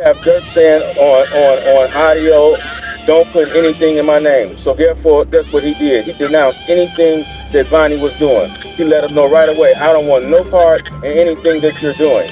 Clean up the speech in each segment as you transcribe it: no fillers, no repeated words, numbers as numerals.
have Durk saying on audio, don't put anything in my name. So therefore, that's what he did. He denounced anything that Vonnie was doing. He let him know right away, I don't want no part in anything that you're doing.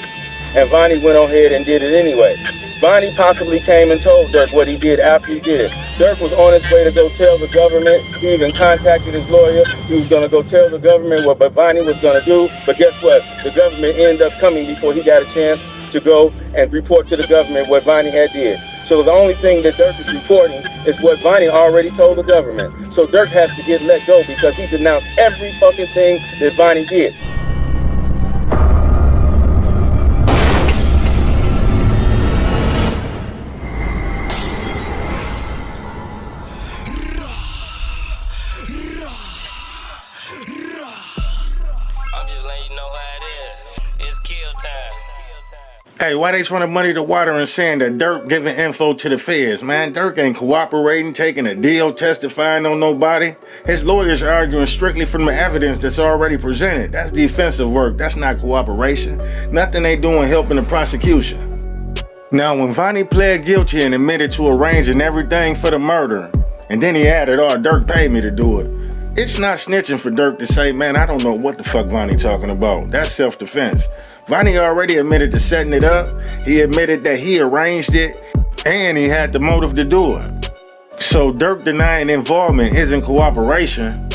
And Vonnie went on ahead and did it anyway. Vonnie possibly came and told Durk what he did after he did it. Durk was on his way to go tell the government. He even contacted his lawyer. He was going to go tell the government what Vonnie was going to do. But guess what? The government ended up coming before he got a chance to go and report to the government what Vonnie had did. So the only thing that Durk is reporting is what Vonnie already told the government. So Durk has to get let go because he denounced every fucking thing that Vonnie did. Hey, why they trying to muddy the water and saying that Durk giving info to the feds, man? Durk ain't cooperating, taking a deal, testifying on nobody. His lawyers are arguing strictly from the evidence that's already presented. That's defensive work. That's not cooperation. Nothing they doing helping the prosecution. Now, when Vonnie pled guilty and admitted to arranging everything for the murder, and then he added, oh, Durk paid me to do it, it's not snitching for Durk to say, man, I don't know what the fuck Vonnie talking about. That's self-defense. Vonnie already admitted to setting it up. He admitted that he arranged it, and he had the motive to do it. So Durk denying involvement isn't cooperation.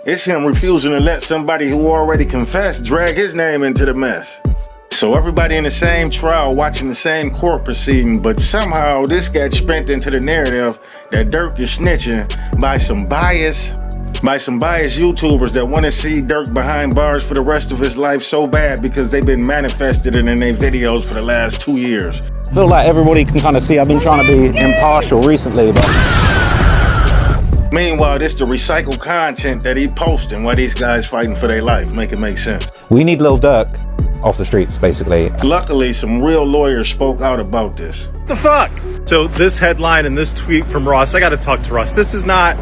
It's him refusing to let somebody who already confessed drag his name into the mess. So everybody in the same trial watching the same court proceeding, but somehow this got spent into the narrative that Durk is snitching by some biased YouTubers that want to see Durk behind bars for the rest of his life so bad because they've been manifested in their videos for the last 2 years. I feel like everybody can kind of see I've been trying to be impartial recently, but... Meanwhile, this the recycled content that he posting while these guys fighting for their life. Make it make sense. We need Lil Durk off the streets, basically. Luckily, some real lawyers spoke out about this. What the fuck? So this headline and this tweet from Ross, I gotta talk to Ross. This is not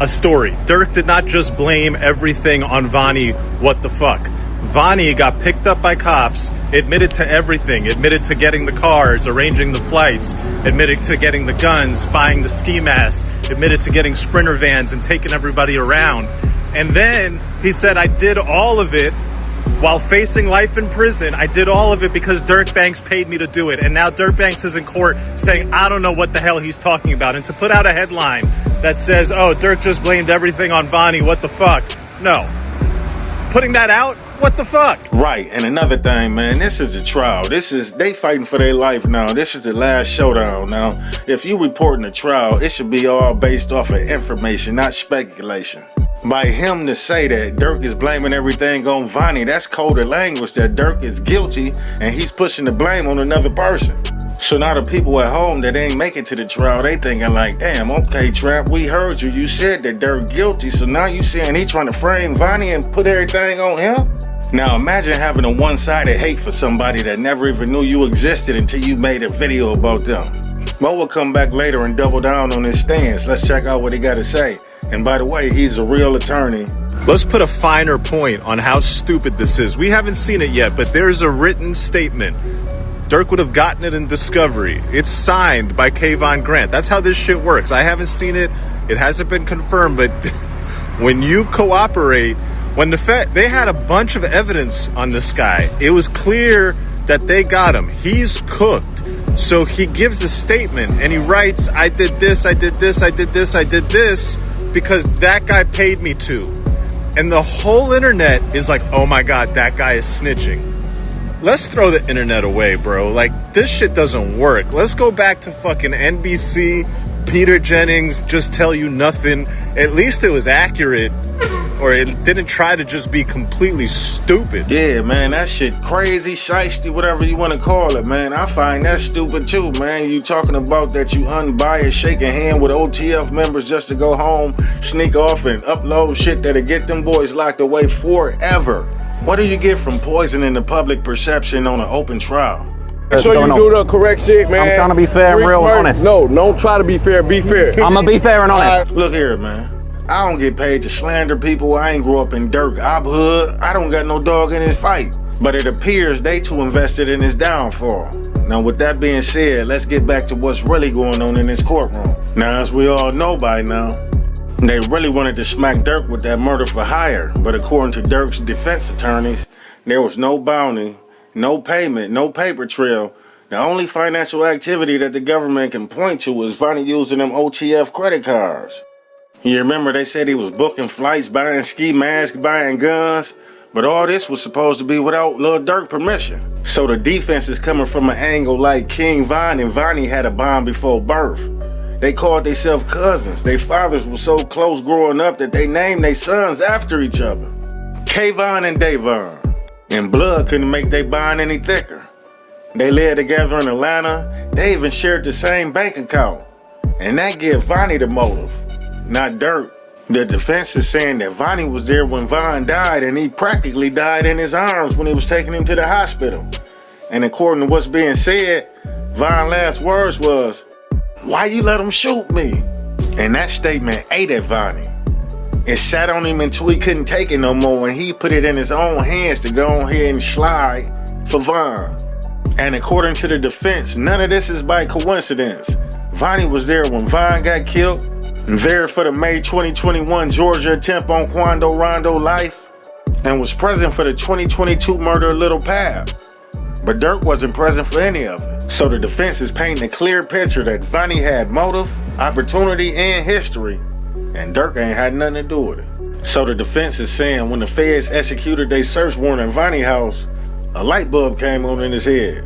a story. Durk did not just blame everything on Vonnie. What the fuck? Vonnie got picked up by cops, admitted to everything, admitted to getting the cars, arranging the flights, admitted to getting the guns, buying the ski masks, admitted to getting Sprinter vans and taking everybody around. And then he said, I did all of it while facing life in prison. I did all of it because Durk Banks paid me to do it. And now Durk Banks is in court saying, I don't know what the hell he's talking about. And to put out a headline that says, oh, Durk just blamed everything on Vonnie, what the fuck? No. Putting that out, what the fuck? Right, and another thing, man, this is a trial. They fighting for their life now. This is the last showdown now. If you reporting a trial, it should be all based off of information, not speculation. By him to say that Durk is blaming everything on Vonnie, that's coded language that Durk is guilty and he's pushing the blame on another person. So now the people at home that ain't make it to the trial, they thinking like, damn, okay, Trap, we heard you. You said that Durk guilty, so now you saying he trying to frame Vonnie and put everything on him? Now imagine having a one-sided hate for somebody that never even knew you existed until you made a video about them. Mo will come back later and double down on his stance. Let's check out what he got to say. And by the way, he's a real attorney. Let's put a finer point on how stupid this is. We haven't seen it yet, but there's a written statement. Durk would have gotten it in discovery. It's signed by Kayvon Grant. That's how this shit works. I haven't seen it. It hasn't been confirmed, but when you cooperate, when they had a bunch of evidence on this guy, it was clear that they got him. He's cooked. So he gives a statement and he writes, I did this, I did this, I did this, I did this, because that guy paid me to. And the whole internet is like, oh my God, that guy is snitching. Let's throw the internet away, bro. Like, this shit doesn't work. Let's go back to fucking NBC, Peter Jennings, just tell you nothing. At least it was accurate. Or it didn't try to just be completely stupid. Yeah, man, that shit crazy, shiesty, whatever you want to call it, man. I find that stupid too, man. You talking about that you unbiased, shaking hand with OTF members just to go home, sneak off and upload shit that'll get them boys locked away forever. What do you get from poisoning the public perception on an open trial? Make sure you do the correct shit, man. I'm trying to be fair and real and honest. No, don't try to be fair, be fair. I'm gonna be fair and honest. Look here, man. I don't get paid to slander people. I ain't grew up in Durk Hood. I don't got no dog in his fight. But it appears they too invested in his downfall. Now, with that being said, let's get back to what's really going on in this courtroom. Now, as we all know by now, they really wanted to smack Durk with that murder for hire, but according to Durk's defense attorneys, there was no bounty, no payment, no paper trail. The only financial activity that the government can point to is Vonnie using them OTF credit cards. You remember they said he was booking flights, buying ski masks, buying guns, but all this was supposed to be without Lil Durk permission. So the defense is coming from an angle like King Von and Vonnie had a bond before birth. They called themselves cousins. Their fathers were so close growing up that they named their sons after each other. Kayvon and Davon. And blood couldn't make their bond any thicker. They lived together in Atlanta. They even shared the same bank account. And that gave Vonnie the motive, not Durk. The defense is saying that Vonnie was there when Von died, and he practically died in his arms when he was taking him to the hospital. And according to what's being said, Von's last words was, "Why you let him shoot me?" And that statement ate at Vonnie. It sat on him until he couldn't take it no more, and he put it in his own hands to go ahead and slide for Von. And according to the defense, none of this is by coincidence. Vonnie was there when Von got killed, there for the May 2021 Georgia attempt on Quando Rondo life, and was present for the 2022 murder of Lil Pab. But Durk wasn't present for any of it. So the defense is painting a clear picture that Vonnie had motive, opportunity, and history, and Durk ain't had nothing to do with it. So the defense is saying when the feds executed their search warrant in Vonnie's house, a light bulb came on in his head.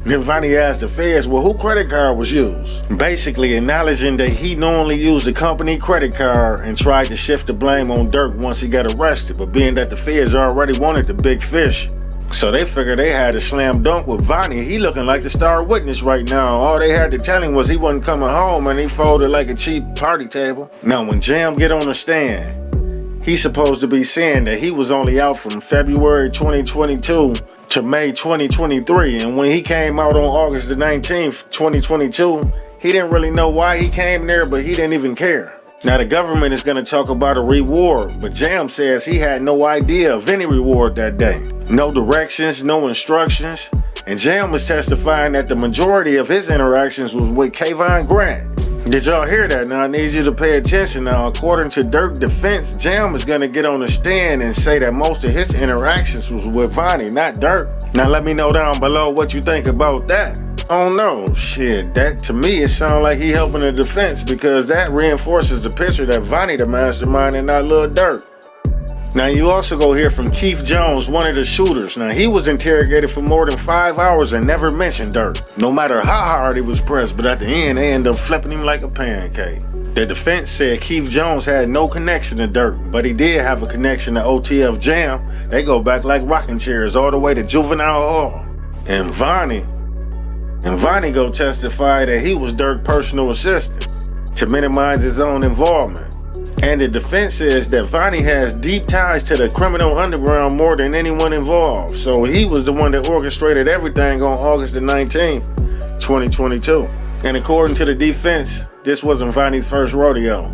Then Vonnie asked the feds, well, whose credit card was used? Basically acknowledging that he knowingly used the company credit card and tried to shift the blame on Durk once he got arrested. But being that the feds already wanted the big fish, so they figured they had a slam dunk with Vonnie. He looking like the star witness right now. All they had to tell him was he wasn't coming home, and he folded like a cheap party table. Now when Jam get on the stand, he's supposed to be saying that he was only out from February 2022 to May 2023, and when he came out on August the 19th, 2022, he didn't really know why he came there, but he didn't even care. Now the government is going to talk about a reward, but Jam says he had no idea of any reward that day. No directions, no instructions, and Jam was testifying that the majority of his interactions was with Kayvon Grant. Did y'all hear that? Now I need you to pay attention. Now according to Durk's defense, Jam is gonna get on the stand and say that most of his interactions was with Vonnie, not Durk. Now let me know down below what you think about that. Oh no, shit, that to me it sounds like he helping the defense, because that reinforces the picture that Vonnie the mastermind and not Lil Durk. Now you also go hear from Keith Jones, one of the shooters. Now he was interrogated for more than 5 hours and never mentioned Durk, no matter how hard he was pressed, but at the end they ended up flipping him like a pancake. The defense said Keith Jones had no connection to Durk, but he did have a connection to OTF Jam. They go back like rocking chairs all the way to juvenile hall. And Vonnie go testify that he was Durk's personal assistant to minimize his own involvement. And the defense says that Vonnie has deep ties to the criminal underground more than anyone involved. So he was the one that orchestrated everything on August the 19th, 2022. And according to the defense, this wasn't Vonnie's first rodeo.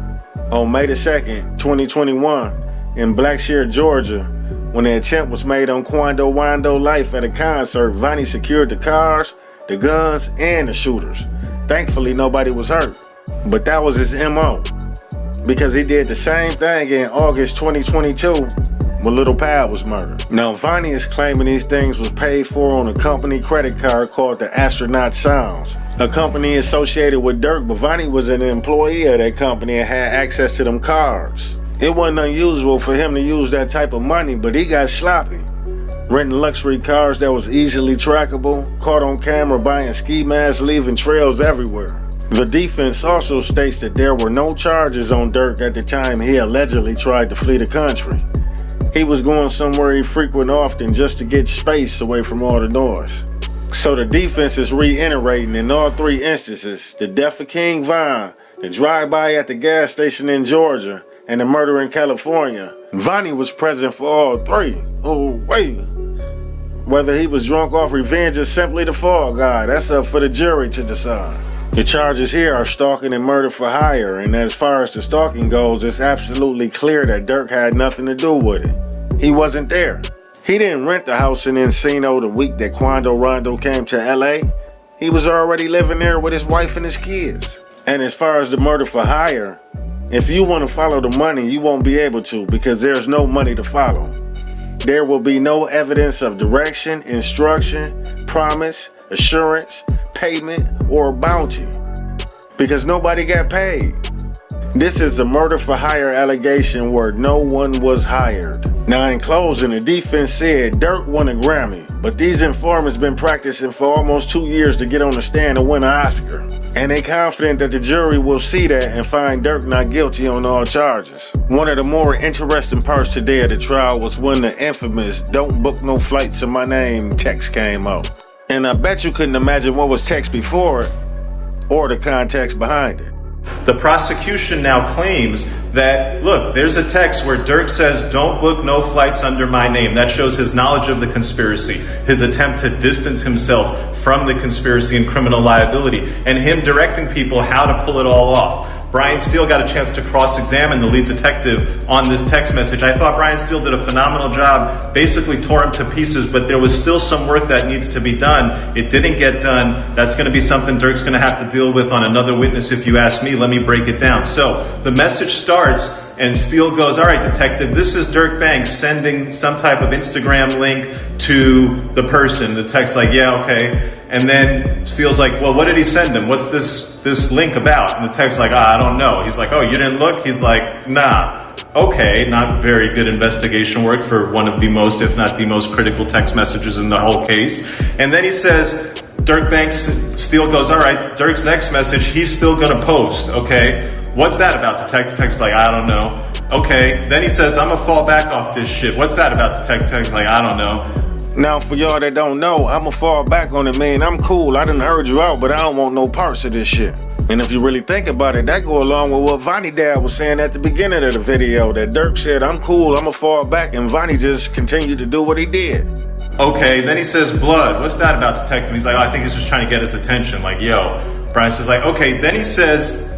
On May the 2nd, 2021, in Blackshear, Georgia, when the attempt was made on Quando Rondo life at a concert, Vonnie secured the cars, the guns, and the shooters. Thankfully, nobody was hurt. But that was his MO, because he did the same thing in August 2022 when Lil Pab was murdered. Now Vonnie is claiming these things was paid for on a company credit card called the Astronaut Sounds, a company associated with Durk, but Vonnie was an employee of that company and had access to them cards. It wasn't unusual for him to use that type of money, but he got sloppy, renting luxury cars that was easily trackable, caught on camera buying ski masks, leaving trails everywhere. The defense also states that there were no charges on Durk at the time he allegedly tried to flee the country. He was going somewhere he frequented often just to get space away from all the noise. So the defense is reiterating in all three instances, the death of King Von, the drive-by at the gas station in Georgia, and the murder in California, Vonnie was present for all three. Oh wait. Whether he was drunk off revenge or simply the fall guy, that's up for the jury to decide. The charges here are stalking and murder for hire, and as far as the stalking goes, it's absolutely clear that Durk had nothing to do with it. He wasn't there. He didn't rent the house in Encino the week that Quando Rondo came to LA. He was already living there with his wife and his kids. And as far as the murder for hire, if you want to follow the money, you won't be able to because there's no money to follow. There will be no evidence of direction, instruction, promise, assurance, payment, or bounty because nobody got paid. This is a murder for hire allegation where no one was hired. Now in closing, the defense said Durk won a Grammy, but these informants been practicing for almost 2 years to get on the stand and win an Oscar. And they confident that the jury will see that and find Durk not guilty on all charges. One of the more interesting parts today of the trial was when the infamous "Don't book no flights in my name" text came out. And I bet you couldn't imagine what was text before it or the context behind it. The prosecution now claims that, look, there's a text where Durk says, "Don't book no flights under my name." That shows his knowledge of the conspiracy, his attempt to distance himself from the conspiracy and criminal liability, and him directing people how to pull it all off. Brian Steele got a chance to cross-examine the lead detective on this text message. I thought Brian Steele did a phenomenal job, basically tore him to pieces, but there was still some work that needs to be done. It didn't get done. That's going to be something Durk's going to have to deal with on another witness if you ask me. Let me break it down. So the message starts and Steele goes, "All right, detective, this is Durk Banks sending some type of Instagram link to the person." The text like, "Yeah, okay." And then Steele's like, "Well, what did he send him? What's this link about?" And the text's like, "I don't know." He's like, "Oh, you didn't look?" He's like, "Nah." Okay, not very good investigation work for one of the most, if not the most critical text messages in the whole case. And then he says, Durk Banks, Steele goes, "All right, Durk's next message, he's still gonna post, okay? What's that about?" Detective's like, "I don't know." Okay, then he says, "I'm gonna fall back off this shit." What's that about? Detective's like, "I don't know." Now, for y'all that don't know, I'ma fall back on it, man. I'm cool. I done heard you out, but I don't want no parts of this shit. And if you really think about it, that go along with what Vonnie dad was saying at the beginning of the video, that Durk said, "I'm cool, I'ma fall back," and Vonnie just continued to do what he did. Okay, then he says, "Blood." What's that about, detective? He's like, "Oh, I think he's just trying to get his attention." Like, yo. Brian says, like, okay. Then he says,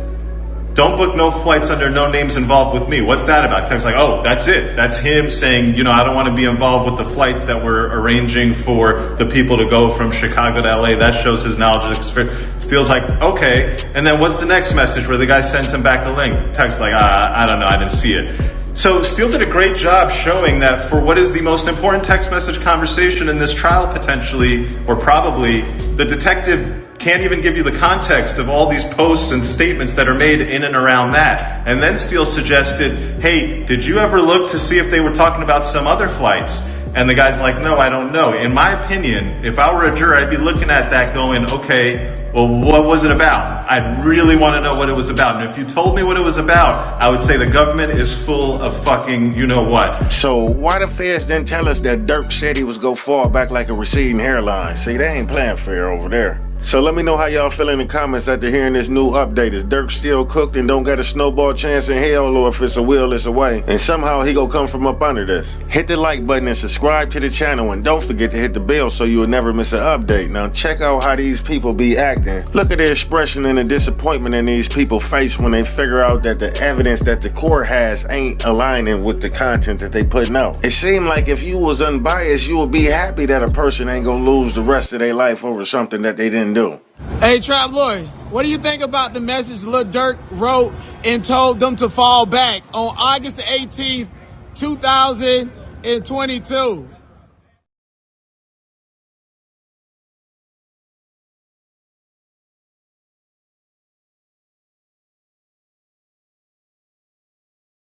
"Don't book no flights under no names involved with me." What's that about? Detective's like, "Oh, that's it. That's him saying, I don't want to be involved with the flights that we're arranging for the people to go from Chicago to LA." That shows his knowledge of the conspiracy. Steele's like, okay. And then what's the next message where the guy sends him back a link? Detective's like, I don't know. I didn't see it. So Steele did a great job showing that for what is the most important text message conversation in this trial, potentially, or probably, the detective can't even give you the context of all these posts and statements that are made in and around that. And then Steele suggested, "Hey, did you ever look to see if they were talking about some other flights?" And the guy's like, "No, I don't know." In my opinion, if I were a juror, I'd be looking at that going, okay, well, what was it about? I'd really want to know what it was about. And if you told me what it was about, I would say the government is full of fucking you-know-what. So why the feds didn't tell us that Durk said he was gonna fall back like a receding hairline? See, they ain't playing fair over there. So let me know how y'all feel in the comments after hearing this new update. Is Durk still cooked and don't got a snowball chance in hell, or if it's a will, it's a way, and somehow he gonna come from up under this? Hit the like button and subscribe to the channel, and don't forget to hit the bell so you will never miss an update. Now check out how these people be acting. Look at the expression and the disappointment in these people's face when they figure out that the evidence that the court has ain't aligning with the content that they putting out. It seemed like if you was unbiased, you would be happy that a person ain't gonna lose the rest of their life over something that they didn't do. Hey, Trap Lloyd, what do you think about the message Lil Durk wrote and told them to fall back on August the 18th, 2022?